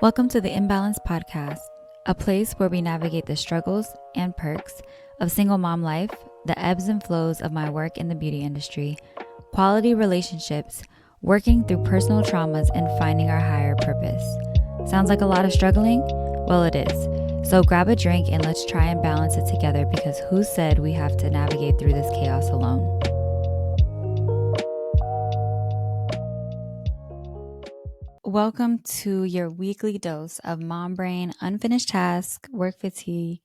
Welcome to the Imbalance Podcast, a place where we navigate the struggles and perks of single mom life, the ebbs and flows of my work in the beauty industry, quality relationships, working through personal traumas, and finding our higher purpose. Sounds like a lot of struggling? Well, it is. So grab a drink and let's try and balance it together, because who said we have to navigate through this chaos alone? Welcome to your weekly dose of mom brain, unfinished task, work fatigue,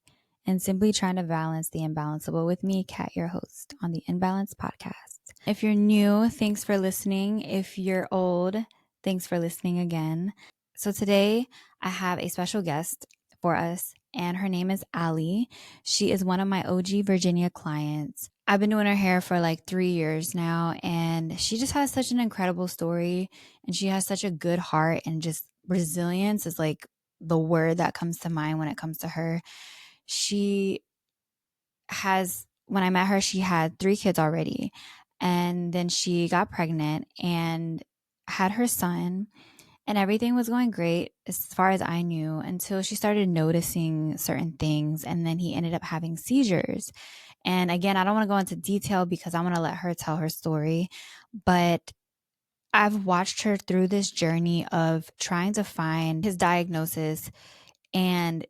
and simply trying to balance the imbalanceable with me, Kat, your host on the Imbalance Podcast. If you're new, thanks for listening. If you're old, thanks for listening again. So today I have a special guest for us, and her name is Allie. She is one of my OG Virginia clients. I've been doing her hair for like 3 years now, and she just has such an incredible story, and she has such a good heart, and just resilience is like the word that comes to mind when it comes to her. When I met her, she had 3 kids already, and then she got pregnant and had her son, and everything was going great as far as I knew, until she started noticing certain things, and then he ended up having seizures. And again, I don't want to go into detail because I want to let her tell her story, but I've watched her through this journey of trying to find his diagnosis and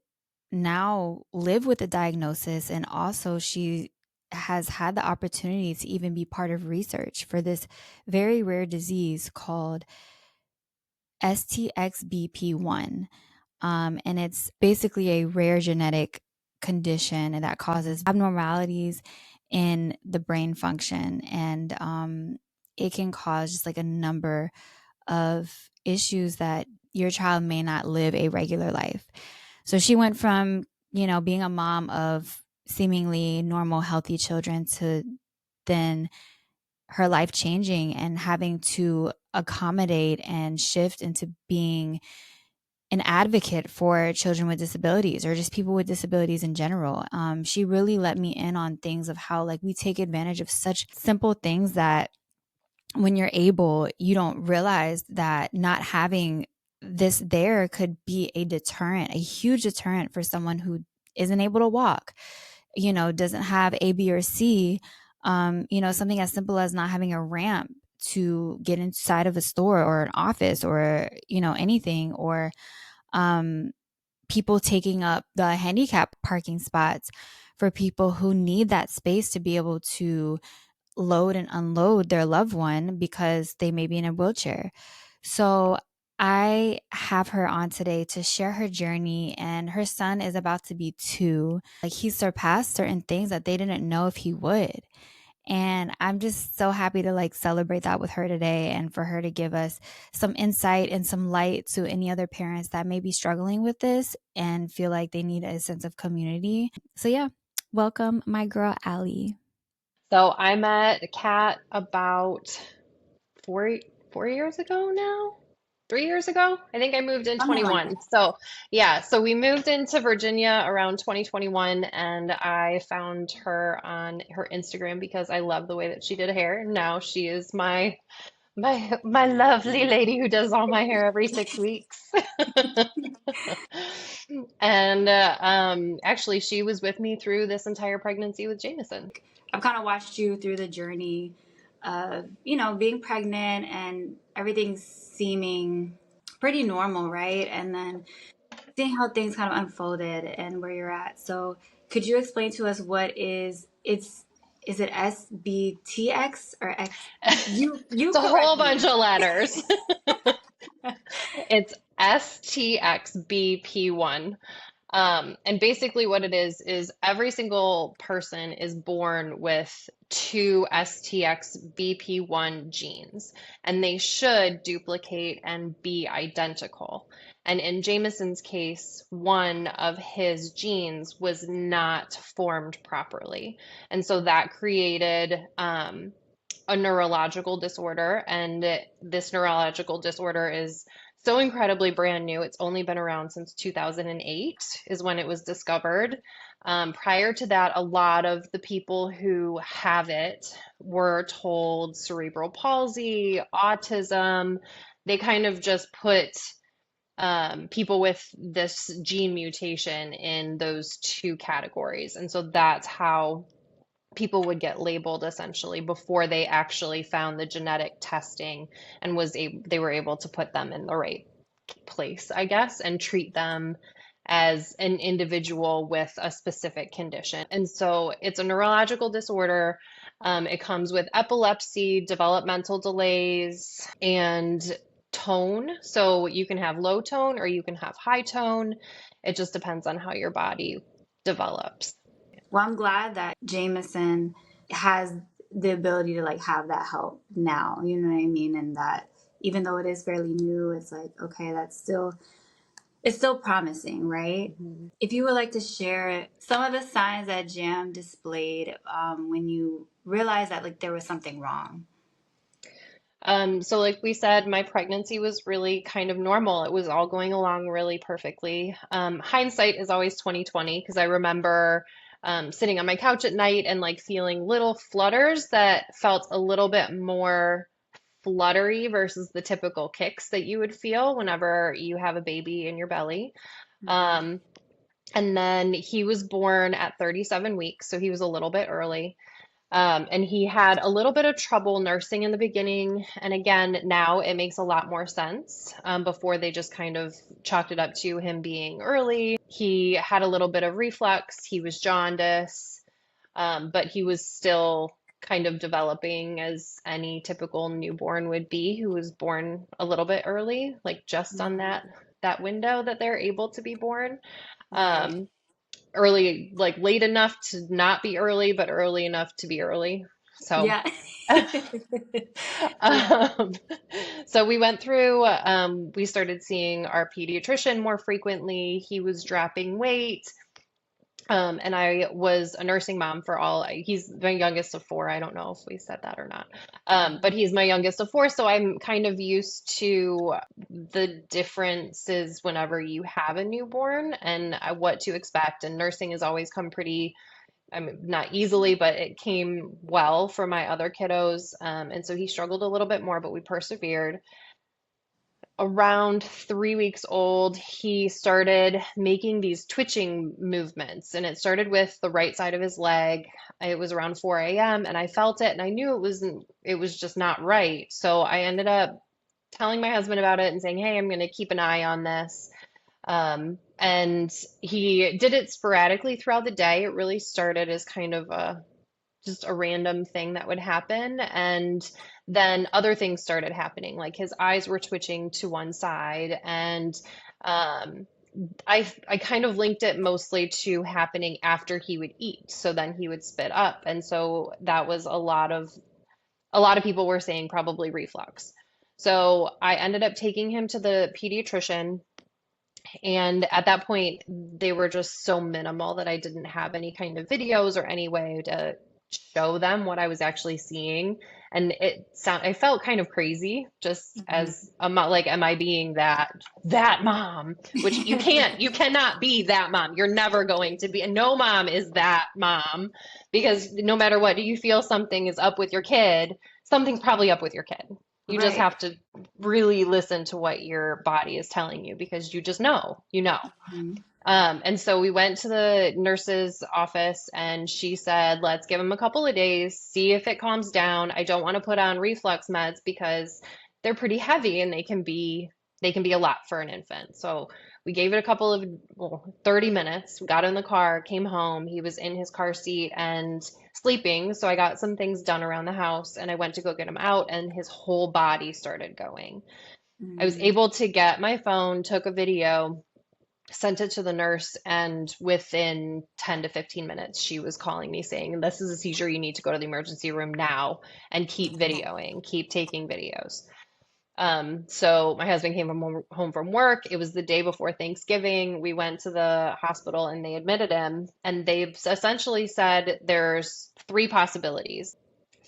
now live with the diagnosis. And also, she has had the opportunity to even be part of research for this very rare disease called STXBP1. And it's basically a rare genetic condition that causes abnormalities in the brain function. And it can cause just like a number of issues that your child may not live a regular life. So she went from, being a mom of seemingly normal, healthy children to then her life changing and having to accommodate and shift into being an advocate for children with disabilities, or just people with disabilities in general. She really let me in on things of how like we take advantage of such simple things that when you're able, you don't realize that not having this there could be a deterrent, a huge deterrent for someone who isn't able to walk, doesn't have A, B, or C. Something as simple as not having a ramp to get inside of a store or an office or, anything, or people taking up the handicap parking spots for people who need that space to be able to load and unload their loved one because they may be in a wheelchair. So I have her on today to share her journey, and her son is about to be 2. Like, he surpassed certain things that they didn't know if he would. And I'm just so happy to like celebrate that with her today, and for her to give us some insight and some light to any other parents that may be struggling with this and feel like they need a sense of community. So yeah, welcome my girl, Allie. So I met Kat about four years ago now. 3 years ago. I think I moved in Something like 21. So yeah, so we moved into Virginia around 2021, and I found her on her Instagram because I love the way that she did hair. Now she is my lovely lady who does all my hair every 6 weeks. And actually, she was with me through this entire pregnancy with Jameson. I've kind of watched you through the journey of, being pregnant and everything seeming pretty normal, right? And then seeing how things kind of unfolded and where you're at. So could you explain to us what is it SBTX or X? You It's a whole correct me. bunch of letters. It's STXBP1. And basically, what it is every single person is born with 2 STXBP1 genes, and they should duplicate and be identical. And in Jameson's case, one of his genes was not formed properly. And so that created a neurological disorder. And this neurological disorder is so incredibly brand new. It's only been around since 2008 is when it was discovered. Prior to that, a lot of the people who have it were told cerebral palsy, autism. They kind of just put people with this gene mutation in those two categories. And so that's how people would get labeled essentially before they actually found the genetic testing and they were able to put them in the right place, I guess, and treat them as an individual with a specific condition. And so it's a neurological disorder. It comes with epilepsy, developmental delays, and tone. So you can have low tone or you can have high tone. It just depends on how your body develops. Well, I'm glad that Jameson has the ability to like have that help now. You know what I mean? And that even though it is fairly new, it's like, okay, it's still promising, right? Mhm. If you would like to share some of the signs that Jam displayed when you realized that like there was something wrong. So like we said, my pregnancy was really kind of normal. It was all going along really perfectly. Hindsight is always 2020 because I remember sitting on my couch at night and like feeling little flutters that felt a little bit more fluttery versus the typical kicks that you would feel whenever you have a baby in your belly. Mm-hmm. Um, and then he was born at 37 weeks, so he was a little bit early. And he had a little bit of trouble nursing in the beginning. And again, now it makes a lot more sense. Before they just kind of chalked it up to him being early. He had a little bit of reflux. He was jaundice, but he was still kind of developing as any typical newborn would be who was born a little bit early, like just on Mm-hmm. that window that they're able to be born. Right. Um, Early, like late enough to not be early, but early enough to be early. So, Yeah. Yeah. um, so we went through, we started seeing our pediatrician more frequently. He was dropping weight. And I was a nursing mom for he's my youngest of four. I don't know if we said that or not. But he's my youngest of four. So I'm kind of used to the differences whenever you have a newborn and what to expect. And nursing has always come pretty, I mean, not easily, but it came well for my other kiddos. And so he struggled a little bit more, but we persevered. Around 3 weeks old, he started making these twitching movements, and it started with the right side of his leg. It was around 4 a.m. and I felt it, and I knew it was just not right. So I ended up telling my husband about it and saying, "Hey, I'm going to keep an eye on this." And he did it sporadically throughout the day. It really started as kind of just a random thing that would happen. And then other things started happening, like his eyes were twitching to one side. And um, I kind of linked it mostly to happening after he would eat. So then he would spit up. And so that was a lot of people were saying probably reflux. So I ended up taking him to the pediatrician. And at that point, they were just so minimal that I didn't have any kind of videos or any way to show them what I was actually seeing. And I felt kind of crazy just Mhm. as a mom, like, am I being that mom? Which you cannot be that mom. You're never going to be, and no mom is that mom because no matter what, do you feel something is up with your kid? Something's probably up with your kid. You just Right. have to really listen to what your body is telling you because you just know, you know. Mhm. And so we went to the nurse's office and she said, let's give him a couple of days, see if it calms down. I don't want to put on reflux meds because they're pretty heavy and they can be a lot for an infant. So we gave it a couple of, well, 30 minutes. We got in the car, came home. He was in his car seat and sleeping. So I got some things done around the house and I went to go get him out and his whole body started going. I was Mhm. able to get my phone, took a video, sent it to the nurse, and within 10 to 15 minutes, she was calling me saying, this is a seizure. You need to go to the emergency room now and keep videoing, keep taking videos. So my husband came home from work. It was the day before Thanksgiving. We went to the hospital and they admitted him. And they've essentially said there's three possibilities.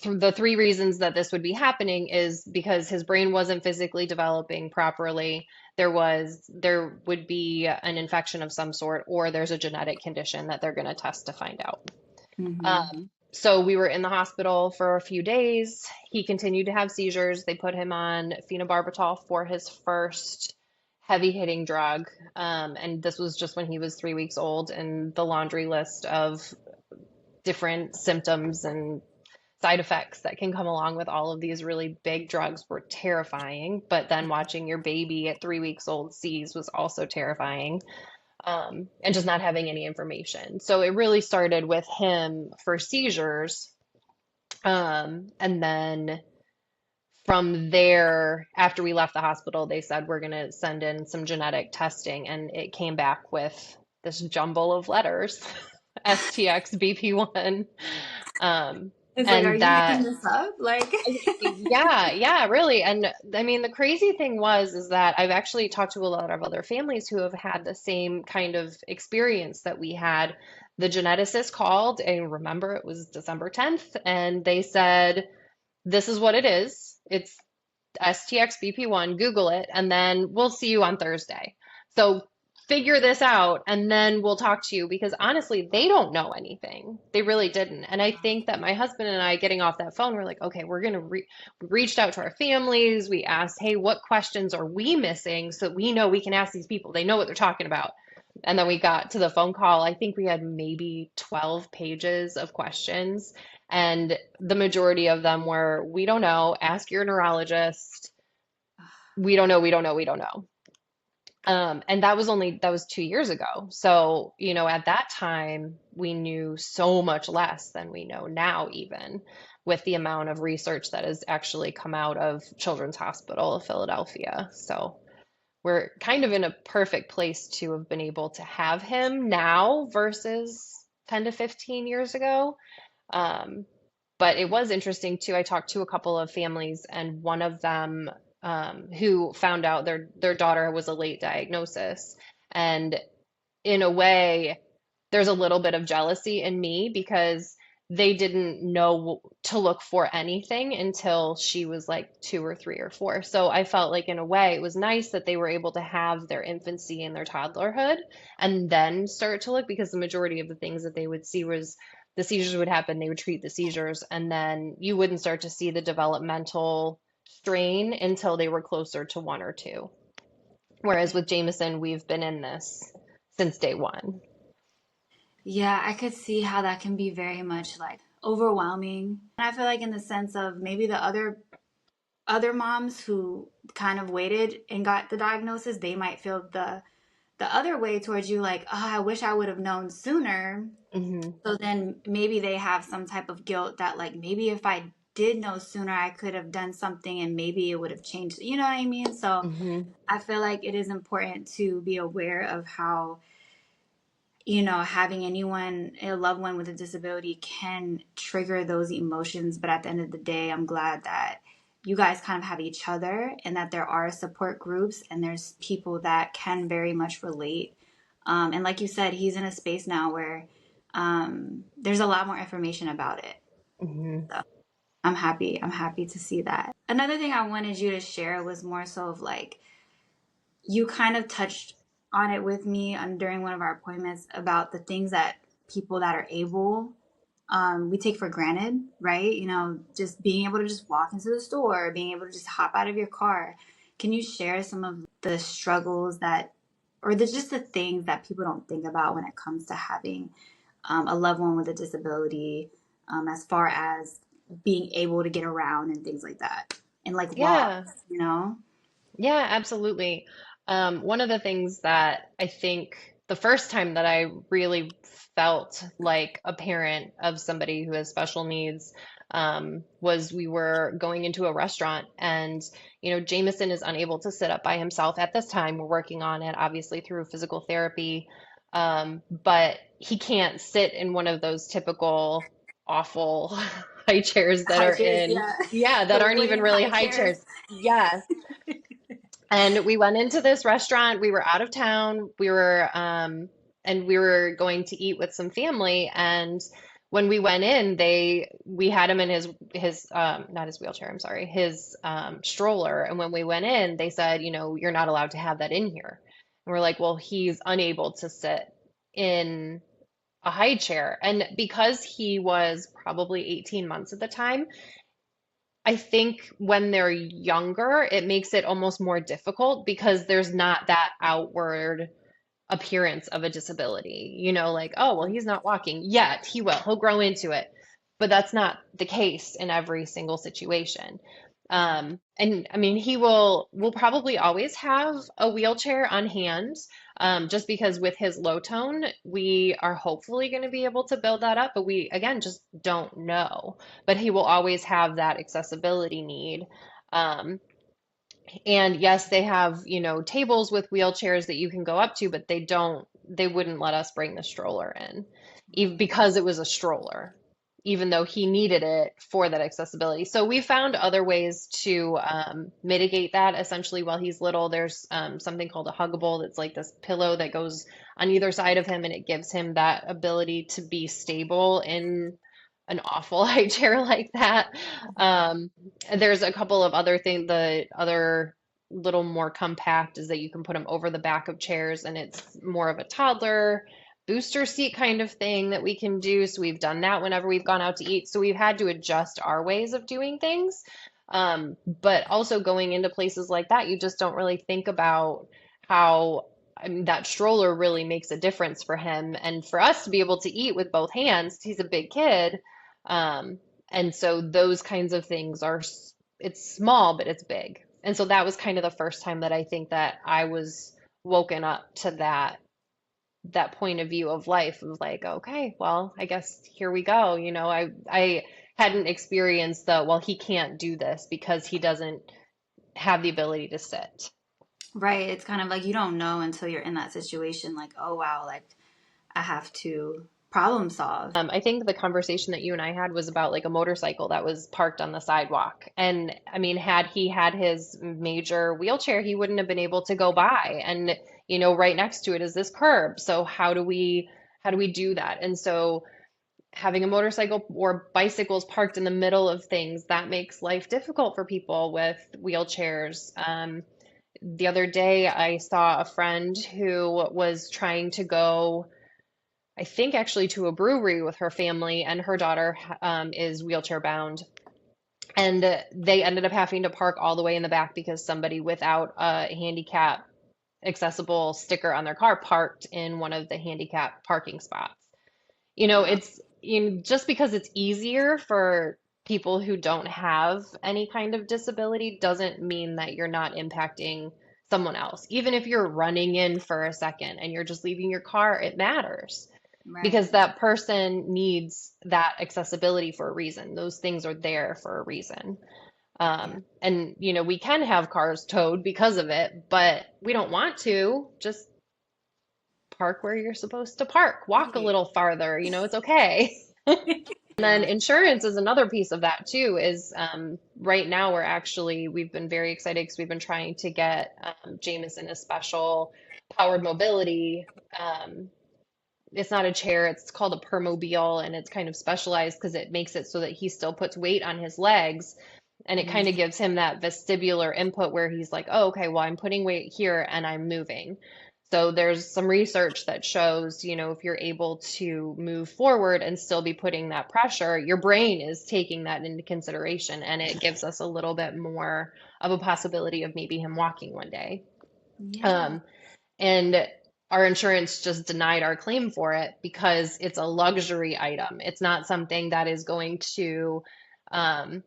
The three reasons that this would be happening is because his brain wasn't physically developing properly. There would be an infection of some sort, or there's a genetic condition that they're going to test to find out. Mhm. So we were in the hospital for a few days. He continued to have seizures. They put him on phenobarbital for his first heavy hitting drug. And this was just when he was 3 weeks old, and the laundry list of different symptoms and side effects that can come along with all of these really big drugs were terrifying. But then watching your baby at 3 weeks old seize was also terrifying, and just not having any information. So it really started with him for seizures. And then from there, after we left the hospital, they said we're going to send in some genetic testing, and it came back with this jumble of letters, STXBP1. Um, It's like, are and you making that this up? Like, Yeah, yeah, really. And I mean, the crazy thing is that I've actually talked to a lot of other families who have had the same kind of experience that we had. The geneticist called, and remember, it was December 10th, and they said, this is what it is. It's STXBP1, Google it, and then we'll see you on Thursday. So figure this out, and then we'll talk to you, because honestly, they don't know anything. They really didn't. And I think that my husband and I getting off that phone, we're like, okay, we reached out to our families. We asked, hey, what questions are we missing so that we know we can ask these people? They know what they're talking about. And then we got to the phone call. I think we had maybe 12 pages of questions. And the majority of them were, we don't know, ask your neurologist. We don't know, we don't know, we don't know. And that was 2 years ago. So, at that time, we knew so much less than we know now, even with the amount of research that has actually come out of Children's Hospital of Philadelphia. So we're kind of in a perfect place to have been able to have him now versus 10 to 15 years ago. Um, but it was interesting too. I talked to a couple of families, and one of them, who found out their daughter was a late diagnosis. And in a way, there's a little bit of jealousy in me, because they didn't know to look for anything until she was like 2 or 3 or 4. So I felt like, in a way, it was nice that they were able to have their infancy and their toddlerhood and then start to look, because the majority of the things that they would see was the seizures would happen, they would treat the seizures, and then you wouldn't start to see the developmental strain until they were closer to 1 or 2. Whereas with Jameson, we've been in this since day one. yeah, I could see how that can be very much like overwhelming. And I feel like in the sense of maybe the other moms who kind of waited and got the diagnosis, they might feel the other way towards you, like, oh, I wish I would have known sooner. Hmm. So then maybe they have some type of guilt that, like, maybe if I did know sooner, I could have done something and maybe it would have changed. You know what I mean? So Hmm. I feel like it is important to be aware of how, having anyone, a loved one with a disability can trigger those emotions. But at the end of the day, I'm glad that you guys kind of have each other and that there are support groups and there's people that can very much relate. And like you said, he's in a space now where there's a lot more information about it. Hmm. So I'm happy. I'm happy to see that. Another thing I wanted you to share was more so of like, you kind of touched on it with me during one of our appointments about the things that people that are able, we take for granted, right? Just being able to just walk into the store, being able to just hop out of your car. Can you share some of the struggles just the things that people don't think about when it comes to having a loved one with a disability, as far as being able to get around and things like that, and like Yeah, walks? yeah, absolutely. One of the things that I think the first time that I really felt like a parent of somebody who has special needs, was we were going into a restaurant, and Jameson is unable to sit up by himself at this time. We're working on it, obviously, through physical therapy, but he can't sit in one of those typical awful high chairs that High are chairs, in, yeah. yeah, that The aren't even wooden really high high chairs. chairs. Yes. And we went into this restaurant. We were out of town. And we were going to eat with some family. And when we went in, we had him in his not his wheelchair, I'm sorry, his stroller. And when we went in, they said, you're not allowed to have that in here. And we're like, well, he's unable to sit in a high chair. And because he was probably 18 months at the time, I think when they're younger, it makes it almost more difficult because there's not that outward appearance of a disability. Like, oh, well, he's not walking yet. He will. He'll grow into it. But that's not the case in every single situation. And I mean, will probably always have a wheelchair on hand, just because with his low tone, we are hopefully going to be able to build that up, but we, again, just don't know. But he will always have that accessibility need. Um, and yes, they have, tables with wheelchairs that you can go up to, but they wouldn't let us bring the stroller in, even Right. because it was a stroller, even though he needed it for that accessibility. So we found other ways to mitigate that. Essentially, while he's little, there's something called a huggable that's like this pillow that goes on either side of him, and it gives him that ability to be stable in an awful high chair like that. Um, there's a couple of other things. The other little more compact is that you can put them over the back of chairs, and it's more of a toddler booster seat kind of thing that we can do. So we've done that whenever we've gone out to eat. So we've had to adjust our ways of doing things. But also going into places like that, you just don't really think about how, I mean, that stroller really makes a difference for him. And for us to be able to eat with both hands, he's a big kid. Um, and so those kinds of things it's small, but it's big. And so that was kind of the first time that I think that I was woken up to that point of view of life of like, okay, well, I guess here we go. I hadn't experienced well, he can't do this because he doesn't have the ability to sit. Right. It's kind of like you don't know until you're in that situation, like, oh, wow, like I have to problem solve. I think the conversation that you and I had was about like a motorcycle that was parked on the sidewalk. And I mean, had he had his major wheelchair, he wouldn't have been able to go by. And, right next to it is this curb. So how do we do that? And so having a motorcycle or bicycles parked in the middle of things, that makes life difficult for people with wheelchairs. The other day, I saw a friend who was trying to go, I think actually to a brewery with her family, and her daughter is wheelchair bound. And they ended up having to park all the way in the back because somebody without a handicap accessible sticker on their car parked in one of the handicap parking spots. Wow. It's just because it's easier for people who don't have any kind of disability doesn't mean that you're not impacting someone else. Even if you're running in for a second and you're just leaving your car, it matters because Right. that person needs that accessibility for a reason. Those things are there for a reason. Yeah. And we can have cars towed because of it, but we don't want to. Just park where you're supposed to park. Walk a Right. little farther. It's okay. And then Yeah. insurance is another piece of that too. Is right now we've been very excited because we've been trying to get Jameson a special powered mobility. Um, it's not a chair, it's called a permobile, and it's kind of specialized because it makes it so that he still puts weight on his legs, and it kind of Mhm. gives him that vestibular input where he's like, oh, okay, well, I'm putting weight here and I'm moving. So there's some research that shows, if you're able to move forward and still be putting that pressure, your brain is taking that into consideration, and it gives us a little bit more of a possibility of maybe him walking one day. Yeah. Um, and our insurance just denied our claim for it because it's a luxury item. It's not something that is going to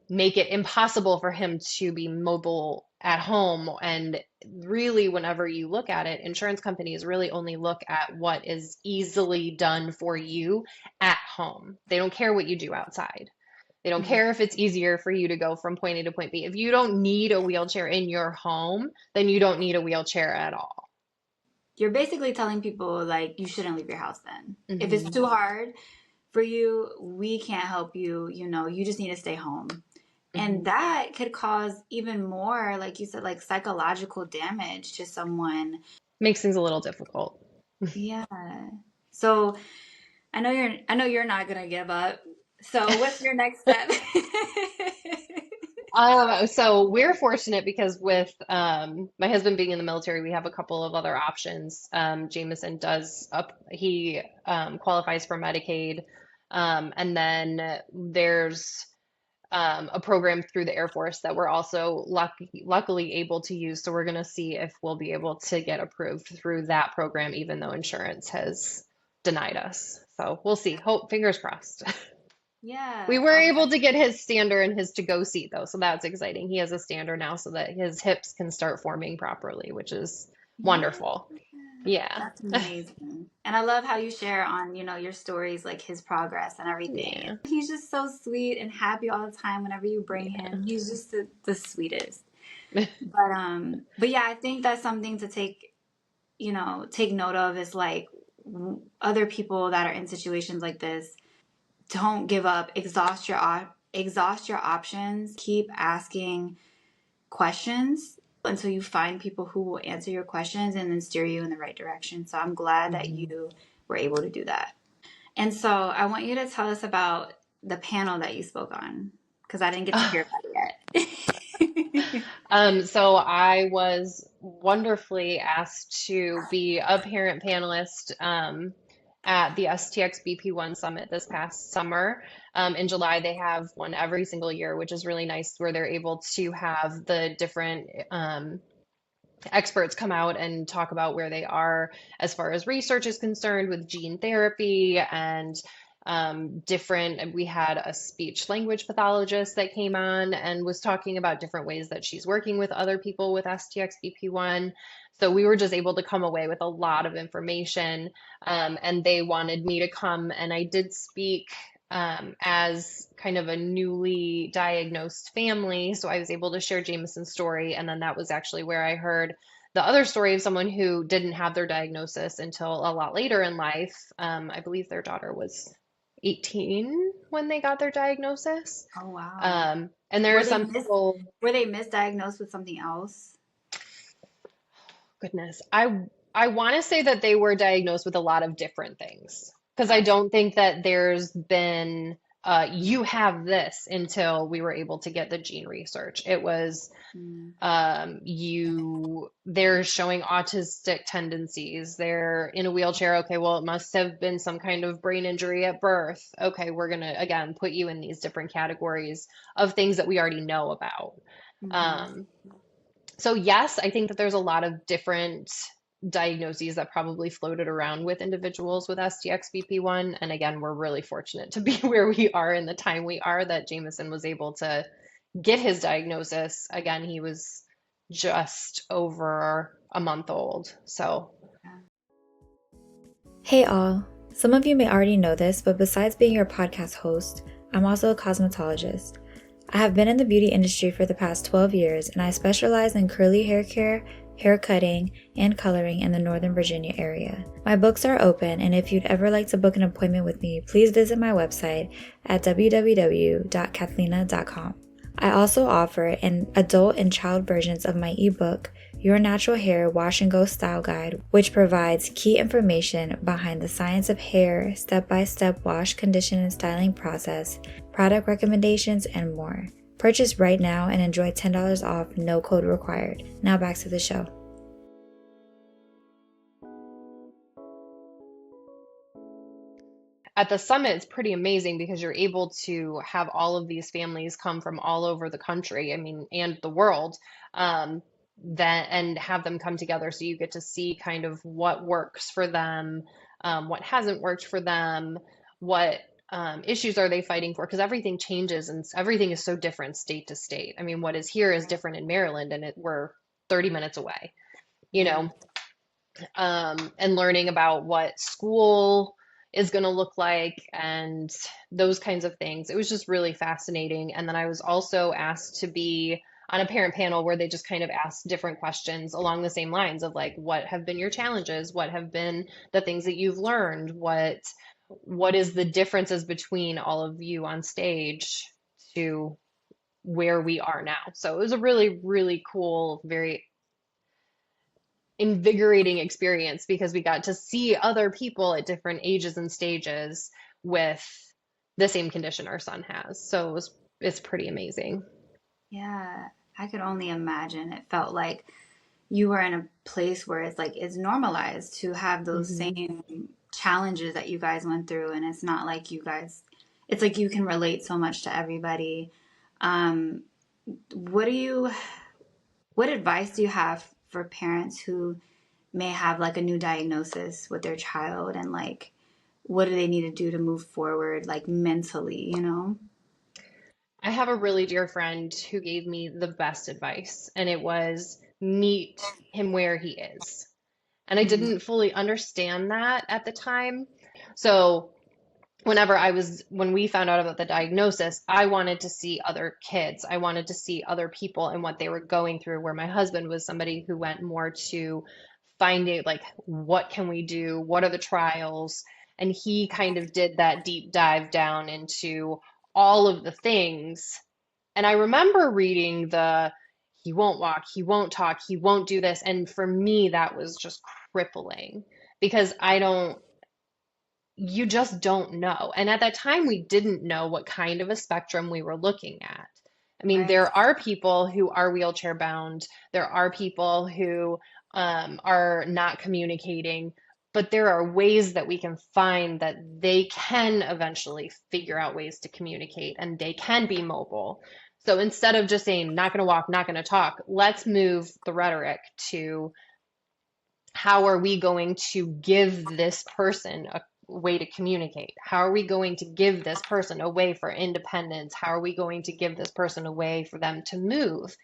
make it impossible for him to be mobile at home. And really, whenever you look at it, insurance companies really only look at what is easily done for you at home. They don't care what you do outside. They don't Mhm. care if it's easier for you to go from point A to point B. If you don't need a wheelchair in your home, then you don't need a wheelchair at all. You're basically telling people like you shouldn't leave your house then. If it's Hmm. too hard for you, we can't help you, you just need to stay home. And Hmm. that could cause even more, like you said, like psychological damage to someone. Makes things a little difficult. Yeah. So I know you're not gonna give up. So what's your next step? So we're fortunate because with my husband being in the military, we have a couple of other options. Jameson he qualifies for Medicaid. And then there's a program through the Air Force that we're also luckily able to use. So we're going to see if we'll be able to get approved through that program, even though insurance has denied us. So we'll see. Hope, fingers crossed. We Yeah. were Oh, able that's to get his stander and his to-go seat though, so that's exciting. He has a stander now so that his hips can start forming properly, which is yeah. wonderful. Yeah. That's amazing. And I love how you share on, your stories, like his progress and everything. Yeah. He's just so sweet and happy all the time whenever you bring him. He's just the sweetest. But yeah, I think that's something to take note of is like other people that are in situations like this, don't give up, exhaust your options, keep asking questions until you find people who will answer your questions and then steer you in the right direction. So I'm glad that Mhm. you were able to do that. And so I want you to tell us about the panel that you spoke on because I didn't get to hear about it yet. So I was wonderfully asked to be a parent panelist at the STXBP1 summit this past summer. In July, they have one every single year, which is really nice, where they're able to have the different experts come out and talk about where they are as far as research is concerned with gene therapy and different. We had a speech language pathologist that came on and was talking about different ways that she's working with other people with STXBP1. So we were just able to come away with a lot of information. And they wanted me to come, and I did speak as kind of a newly diagnosed family. So I was able to share Jameson's story. And then that was actually where I heard the other story of someone who didn't have their diagnosis until a lot later in life. I believe their daughter was 18 when they got their diagnosis. Oh wow. And there are Were they some people, were they misdiagnosed with something else? goodness, I want to say that they were diagnosed with a lot of different things because I Gotcha. don't think that there's been you have this until we were able to get the gene research. It was Mm. they're showing autistic tendencies. They're in a wheelchair. Okay, well, it must have been some kind of brain injury at birth. Okay, we're gonna again put you in these different categories of things that we already know about. Mm-hmm. Um, so yes, I think that there's a lot of different diagnoses that probably floated around with individuals with STXBP1. And again, we're really fortunate to be where we are in the time we are that Jameson was able to get his diagnosis. Again, he was just over a month old. So, Hey all! Some of you may already know this, but besides being your podcast host, I'm also a cosmetologist. I have been in the beauty industry for the past 12 years, and I specialize in curly hair care, hair cutting, and coloring in the Northern Virginia area. My books are open, and if you'd ever like to book an appointment with me, please visit my website at www.kathlena.com. I also offer an adult and child versions of my ebook, Your Natural Hair Wash and Go Style Guide, which provides key information behind the science of hair, step-by-step wash, condition, and styling process, product recommendations, and more. Purchase right now and enjoy $10 off, no code required. Now back to the show. at the summit, it's pretty amazing because you're able to have all of these families come from all over the country, I mean, and the world, that and have them come together so you get to see kind of what works for them, what hasn't worked for them, what issues are they fighting for? Because everything changes and everything is so different state to state. I mean, what is here is different in Maryland, and we're 30 minutes away, you Yeah. know, and learning about what school is going to look like and those kinds of things. It was just really fascinating. And then I was also asked to be on a parent panel where they just kind of asked different questions along the same lines of like, what have been your challenges? What have been the things that you've learned? What is the differences between all of you on stage to where we are now? So it was a really, really cool, very invigorating experience because we got to see other people at different ages and stages with the same condition our son has. So it's pretty amazing. Yeah. I could only imagine. It felt like you were in a place where it's like it's normalized to have those Hmm. same challenges that you guys went through, and it's not like you guys, it's like you can relate so much to everybody. Um, what do you, what advice do you have for parents who may have like a new diagnosis with their child, and like, what do they need to do to move forward, like mentally, you know? I have a really dear friend who gave me the best advice, and it was meet him where he is. And I Mm-hmm. didn't fully understand that at the time. So when we found out about the diagnosis, I wanted to see other kids. I wanted to see other people and what they were going through, where my husband was somebody who went more to finding, like, what can we do? What are the trials? And he kind of did that deep dive down into all of the things. And I remember reading he won't walk, he won't talk, he won't do this. And for me, that was just crippling because you just don't know. And at that time, we didn't know what kind of a spectrum we were looking at. I mean, Right. there are people who are wheelchair bound, there are people who are not communicating, but there are ways that we can find that they can eventually figure out ways to communicate and they can be mobile. So instead of just saying, not going to walk, not going to talk, let's move the rhetoric to how are we going to give this person a way to communicate? How are we going to give this person a way for independence? How are we going to give this person a way for them to move?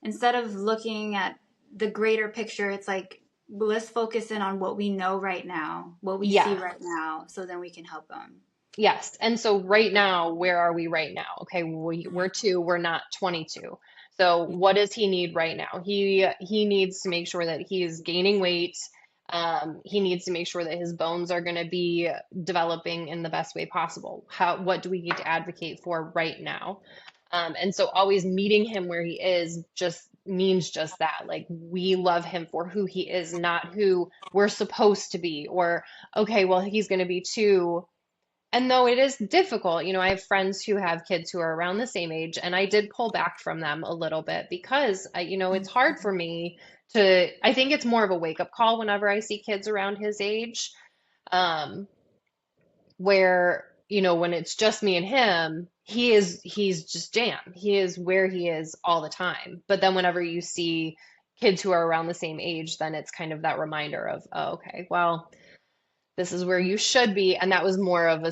Instead of looking at the greater picture, it's like, let's focus in on what we know right now, what we see Yeah, right now, so then we can help them. yes. And so right now, where are we right now? Okay, we're two, we're not 22. So what does he need right now? He needs to make sure that he is gaining weight. He needs to make sure that his bones are going to be developing in the best way possible. What do we need to advocate for right now? And so always meeting him where he is just means just that. Like we love him for who he is, not who we're supposed to be. Or, okay, well, he's going to be two. And though it is difficult, I have friends who have kids who are around the same age, and I did pull back from them a little bit because it's hard for me I think it's more of a wake up call whenever I see kids around his age, um, where, when it's just me and him, he's just jam. He is where he is all the time. But then whenever you see kids who are around the same age, then it's kind of that reminder of, oh, okay, well, this is where you should be. And that was more of a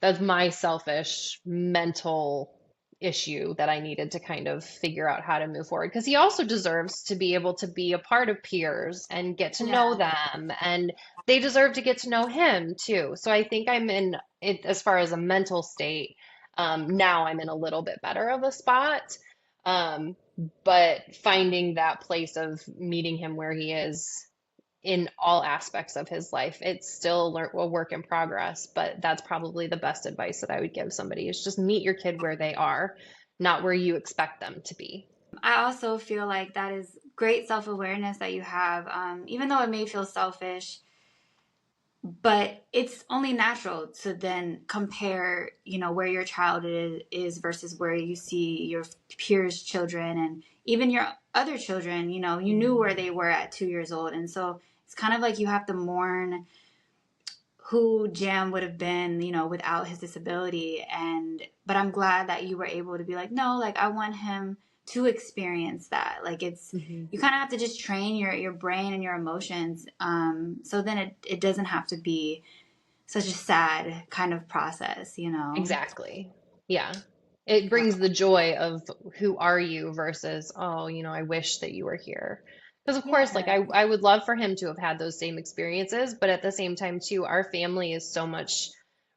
that's my selfish mental issue that I needed to kind of figure out how to move forward. Because he also deserves to be able to be a part of peers and get to know Yeah. them. And they deserve to get to know him too. So I think I'm in it as far as a mental state. Now I'm in a little bit better of a spot. Um, but finding that place of meeting him where he is in all aspects of his life. It's still a work in progress, but that's probably the best advice that I would give somebody is just meet your kid where they are, not where you expect them to be. I also feel like that is great self awareness that you have, even though it may feel selfish, but it's only natural to then compare, where your child is versus where you see your peers' children and even your other children. You knew where they were at 2 years old. And so it's kind of like you have to mourn who Jam would have been, without his disability. But I'm glad that you were able to be like, no, like I want him to experience that. Like Mhm. you kind of have to just train your brain and your emotions. So then it doesn't have to be such a sad kind of process. Exactly. Yeah. It brings the joy of who are you versus, oh, I wish that you were here. Because of course, like Yeah. I would love for him to have had those same experiences, but at the same time too, our family is so much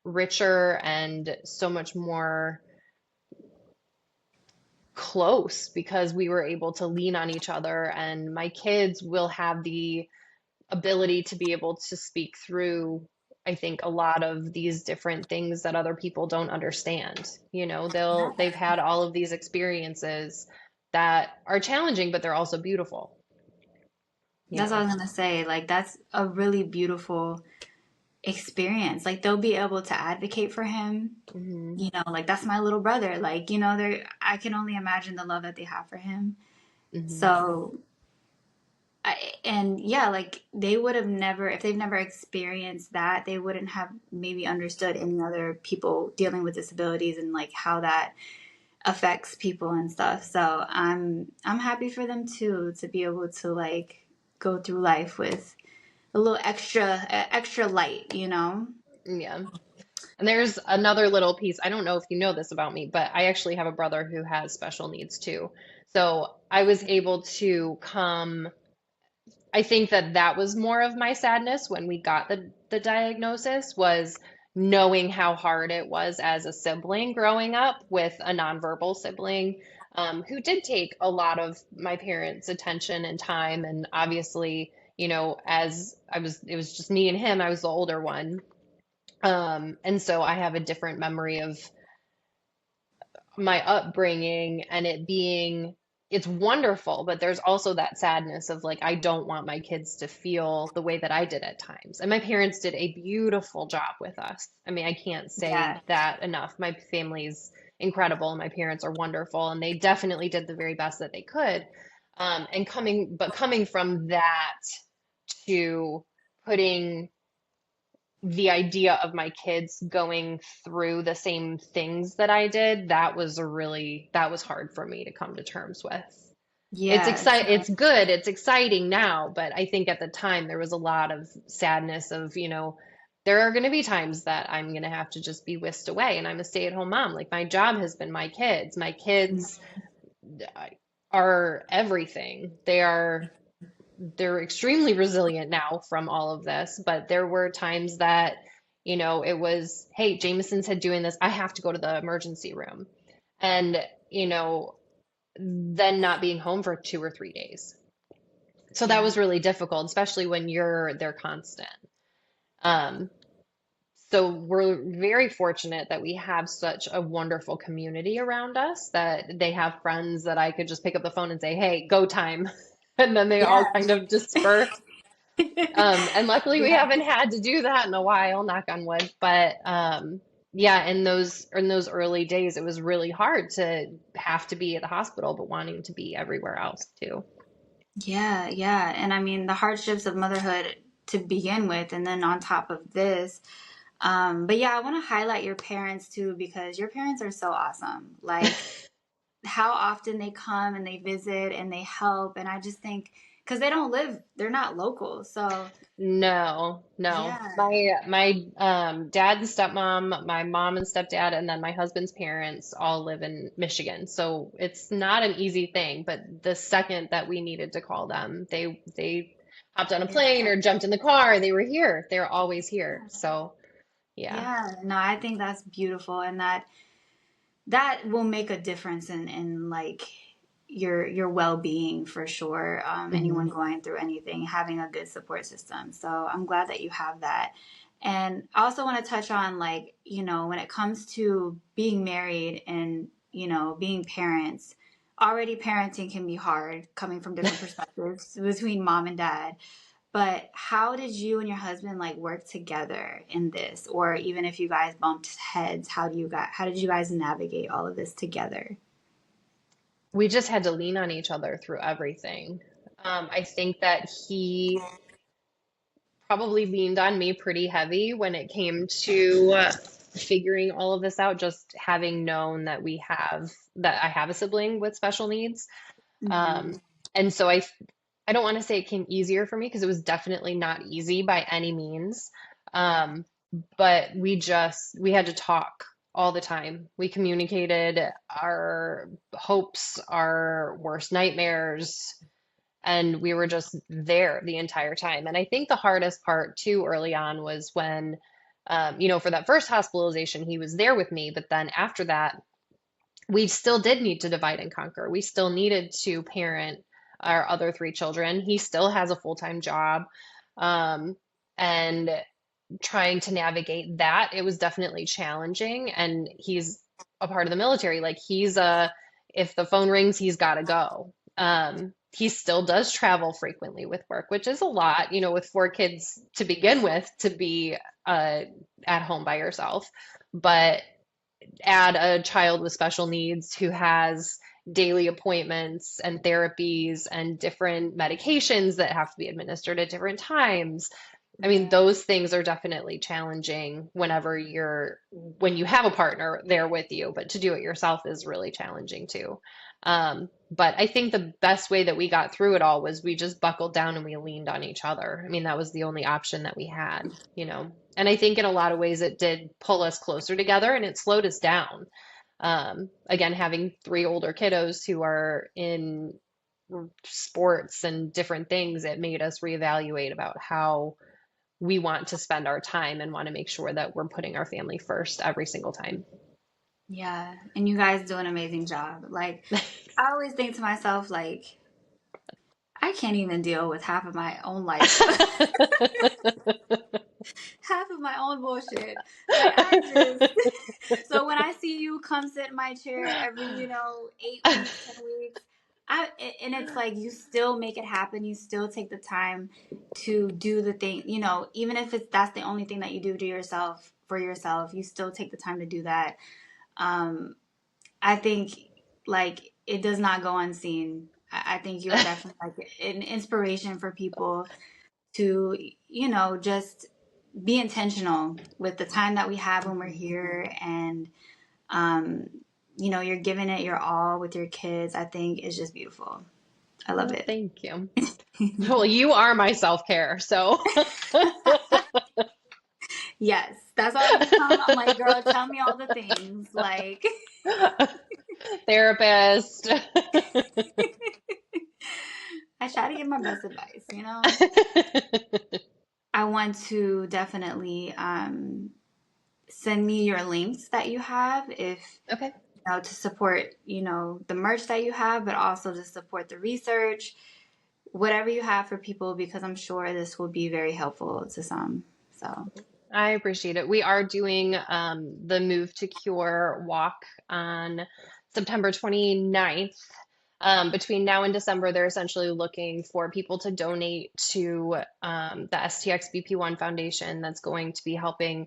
richer and so much more close because we were able to lean on each other, and my kids will have the ability to be able to speak through, I think, a lot of these different things that other people don't understand. They've had all of these experiences that are challenging, but they're also beautiful, you That's what I know. was gonna say. Like that's a really beautiful experience. Like they'll be able to advocate for him. Hmm. Like that's my little brother. Like, I can only imagine the love that they have for him. Hmm. So and yeah, like they would have never, if they've never experienced that, they wouldn't have maybe understood any other people dealing with disabilities and like how that affects people and stuff. So I'm happy for them too to be able to like go through life with a little extra light, you know? Yeah. And there's another little piece. I don't know if you know this about me, but I actually have a brother who has special needs too. So I was able to come. I think that that was more of my sadness when we got the diagnosis, was knowing how hard it was as a sibling growing up with a nonverbal sibling, who did take a lot of my parents' attention and time. And obviously, as it was just me and him. I was the older one. And so I have a different memory of my upbringing, and it's wonderful, but there's also that sadness of like, I don't want my kids to feel the way that I did at times. And my parents did a beautiful job with us. I mean, I can't Yeah. say that enough. My family's incredible, and my parents are wonderful, and they definitely did the very best that they could. And coming from that to putting the idea of my kids going through the same things that I did, that was hard for me to come to terms with. Yeah. It's good, it's exciting now, but I think at the time there was a lot of sadness of, there are going to be times that I'm going to have to just be whisked away, and I'm a stay-at-home mom. Like, my job has been my kids. My kids are everything. They're extremely resilient now from all of this, but there were times that, it was, hey, Jameson's had doing this. I have to go to the emergency room. And, then not being home for 2 or 3 days. So that Yeah. was really difficult, especially when they're constant. Um, so we're very fortunate that we have such a wonderful community around us, that they have friends that I could just pick up the phone and say, hey, go time. And then they all Yeah. kind of disperse. And luckily we Yeah. haven't had to do that in a while, knock on wood. But yeah, in those early days, it was really hard to have to be at the hospital, but wanting to be everywhere else too. Yeah, yeah. And I mean, the hardships of motherhood to begin with, and then on top of this. But yeah, I want to highlight your parents too, because your parents are so awesome. Like, how often they come and they visit and they help. And I just think, because they don't live, they're not local. So, No, no. yeah, My dad and stepmom, my mom and stepdad, and then my husband's parents all live in Michigan. So it's not an easy thing, but the second that we needed to call them, they hopped on a yeah. plane or jumped in the car. They were here. They're always here. So yeah. Yeah, no, I think that's beautiful, and that will make a difference in like your well-being for sure. Hmm. Anyone going through anything, having a good support system. So I'm glad that you have that. And I also want to touch on, like, when it comes to being married and, being parents, already parenting can be hard coming from different perspectives between mom and dad. But how did you and your husband like work together in this? Or even if you guys bumped heads, how did you guys navigate all of this together? We just had to lean on each other through everything. I think that he probably leaned on me pretty heavy when it came to figuring all of this out, just having known that I have a sibling with special needs. Hmm. Um, and so I don't want to say it came easier for me, because it was definitely not easy by any means. Um, but we had to talk all the time. We communicated our hopes, our worst nightmares, and we were just there the entire time. And I think the hardest part too early on was when, for that first hospitalization, he was there with me, but then after that, we still did need to divide and conquer. We still needed to parent our other 3 children. He still has a full-time job. Um, and trying to navigate that, it was definitely challenging. And he's a part of the military. Like, if the phone rings, he's got to go. He still does travel frequently with work, which is a lot, with 4 kids to begin with, to be at home by yourself. But add a child with special needs who has, daily appointments and therapies and different medications that have to be administered at different times. I mean, Yeah. those things are definitely challenging when you have a partner there with you, but to do it yourself is really challenging too. But I think the best way that we got through it all was we just buckled down and we leaned on each other. I mean, that was the only option that we had, you know. And I think in a lot of ways it did pull us closer together and it slowed us down. Again, having three older kiddos who are in sports and different things, it made us reevaluate about how we want to spend our time and want to make sure that we're putting our family first every single time. Yeah. And you guys do an amazing job. Like, I always think to myself, like, I can't even deal with half of my own life, half of my own bullshit. Like, I just, so when I see you come sit in my chair every, 8 weeks, 10 weeks, and it's like you still make it happen. You still take the time to do the thing, even if that's the only thing that you do to yourself for yourself, you still take the time to do that. Um, I think like it does not go unseen. I think you are definitely like an inspiration for people to, just be intentional with the time that we have when we're here, and um, you're giving it your all with your kids. I think it's just beautiful. I love Well, it. thank you. Well, you are my self-care, so Yes, that's all you come. I'm like, girl, tell me all the things. Like, therapist. I try to give my best advice. I want to definitely send me your links that you have if Okay. to support the merch that you have, but also to support the research, whatever you have for people, because I'm sure this will be very helpful to some. So I appreciate it. We are doing the Move to Cure walk on September 29th. Between now and December, they're essentially looking for people to donate to the STXBP1 Foundation that's going to be helping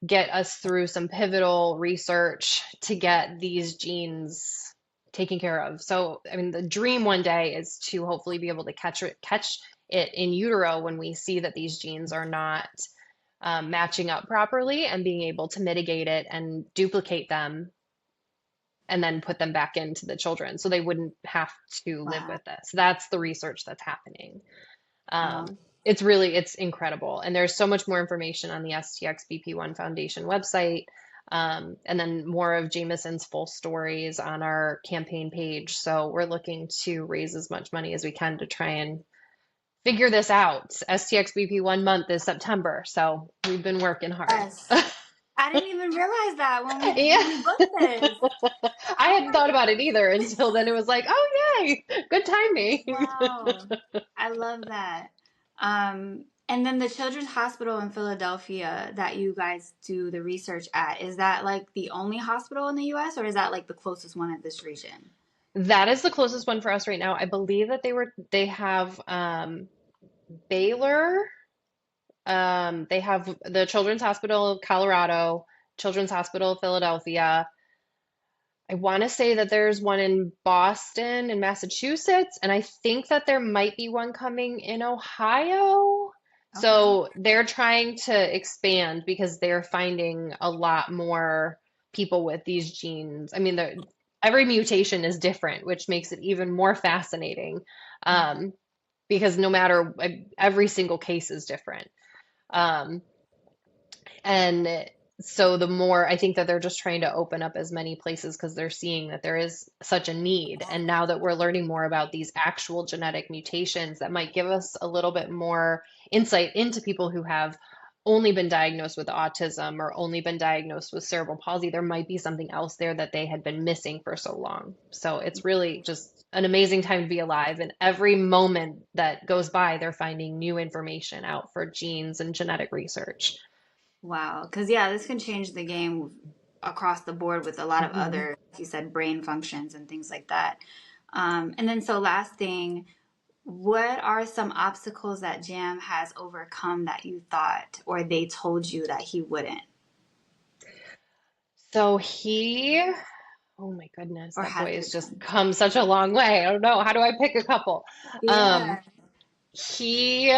get us through some pivotal research to get these genes taken care of. So, I mean, the dream one day is to hopefully be able to catch it in utero when we see that these genes are not matching up properly, and being able to mitigate it and duplicate them and then put them back into the children so they wouldn't have to live wow, with it. So that's the research that's happening. wow. It's incredible. And there's so much more information on the STXBP1 Foundation website. And then more of Jameson's full stories on our campaign page. So we're looking to raise as much money as we can to try and figure this out. STXBP1 month is September. So we've been working hard. Yes, I didn't even realize that when we Yeah. booked this. I Oh hadn't my thought about it either until then. It was like, oh, yay, good timing. Wow. I love that. And then the Children's Hospital in Philadelphia that you guys do the research at, is that like the only hospital in the US, or is that like the closest one at this region? That is the closest one for us right now. I believe that they have Baylor, they have the Children's Hospital of Colorado, Children's Hospital of Philadelphia. I want to say that there's one in Boston and Massachusetts, and I think that there might be one coming in Ohio. Okay. So they're trying to expand because they're finding a lot more people with these genes. I mean, every mutation is different, which makes it even more fascinating, Yeah. um, because no matter every single case is different. Um, and so the more I think that they're just trying to open up as many places because they're seeing that there is such a need. And now that we're learning more about these actual genetic mutations, that might give us a little bit more insight into people who have only been diagnosed with autism or only been diagnosed with cerebral palsy. There might be something else there that they had been missing for so long. So it's really just an amazing time to be alive. And every moment that goes by, they're finding new information out for genes and genetic research. Wow. Because, yeah, this can change the game across the board with a lot of Mhm. other, like you said, brain functions and things like that. And then, so last thing, what are some obstacles that Jam has overcome that you thought, or they told you that he wouldn't? So he Oh my goodness, or that boy have you has just done? come such a long way. I don't know. How do I pick a couple? Um, Yeah. he,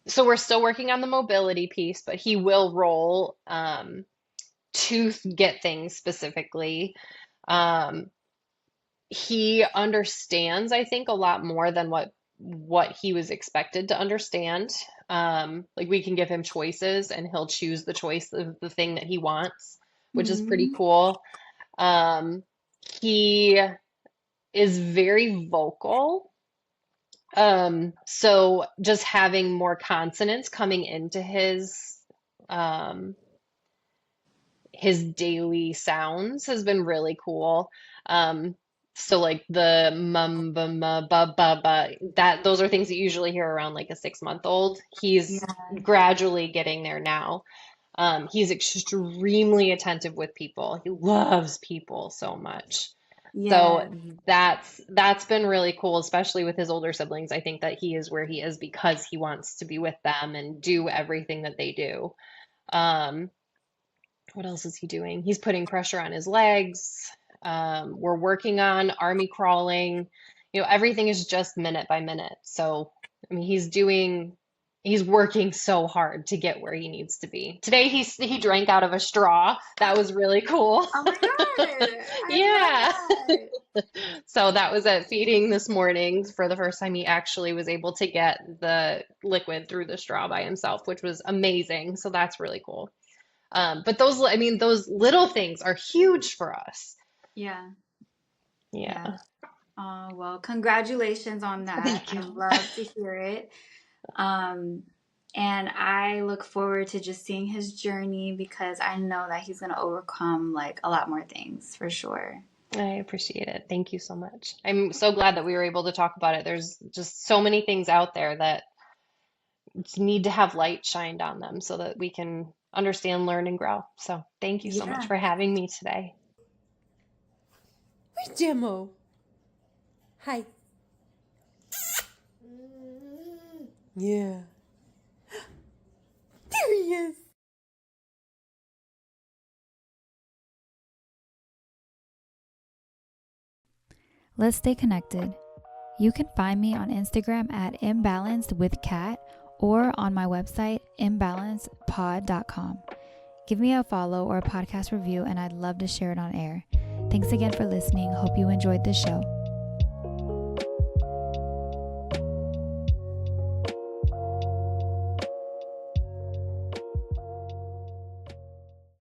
so we're still working on the mobility piece, but he will roll to get things specifically. Um, he understands, I think, a lot more than what he was expected to understand. Like we can give him choices and he'll choose the choice of the thing that he wants, which is pretty Mm-hmm. cool. Um, he is very vocal. So just having more consonants coming into um, his daily sounds has been really cool. Um, so like the mum, ba, ma, ba, ba, ba, that those are things that you usually hear around like a 6 month old. He's Yeah. gradually getting there now. He's extremely attentive with people. He loves people so much. Yeah. So that's been really cool, especially with his older siblings. I think that he is where he is because he wants to be with them and do everything that they do. Um, what else is he doing? He's putting pressure on his legs. We're working on army crawling. Everything is just minute by minute. So, I mean, he's working so hard to get where he needs to be. Today, he drank out of a straw. That was really cool. Oh my God. I love Yeah. that. So that was at feeding this morning. For the first time, he actually was able to get the liquid through the straw by himself, which was amazing. So that's really cool. But I mean, those little things are huge for us. Yeah. Yeah. Yeah. Oh, well, congratulations on that. Thank I you. love to hear it. Um, and I look forward to just seeing his journey because I know that he's going to overcome like a lot more things for sure. I appreciate it. Thank you so much. I'm so glad that we were able to talk about it. There's just so many things out there that need to have light shined on them so that we can understand, learn, and grow. So thank you so much Yeah. for having me today. Where's Demo? Hi. Yeah. There he is. Let's stay connected. You can find me on Instagram at imbalancedwithcat or on my website imbalancedpod.com. Give me a follow or a podcast review and I'd love to share it on air. Thanks again for listening. Hope you enjoyed the show.